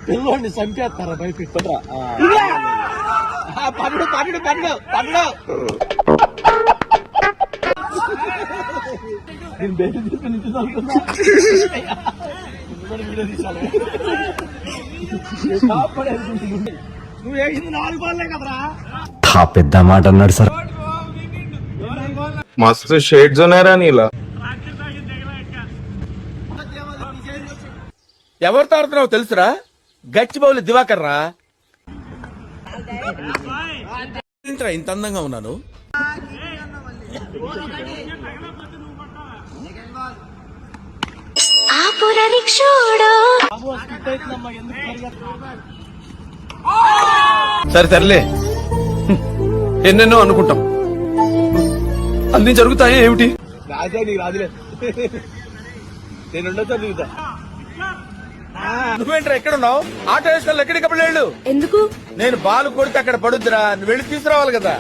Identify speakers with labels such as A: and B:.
A: పిల్లోడిని చంపేస్తారా భయపెట్టరా పండు పండు పండు పండు నేను బయట తీసుకుని నువ్వు వేసింది 4 బాల్లే కదరా.
B: పెద్ద మాట అన్నాడు సార్.
C: मस्त शेड्स ఉన్నాయరా నీలా.
D: ఎవరితో ఆడుతున్నావు తెలుసురా? గచ్చిబౌలి దివాకర్ రా. ఇంత అందంగా ఉన్నాను. సరే సర్లే, ఎన్నెన్నో అనుకుంటాం, అన్ని జరుగుతాయి ఏమిటి?
A: రాజా నీకు రాజులే, నేను ఉండొచ్చా దిగుతా.
D: నువ్వేంట్రా ఎక్కడున్నావు? ఆటో వేసుకొని ఎక్కడికప్పుడు వెళ్ళు.
E: ఎందుకు?
D: నేను బాలు కొడితే అక్కడ పడుద్దిరా, నువ్వు వెళ్ళి తీసుకురావాలి కదా.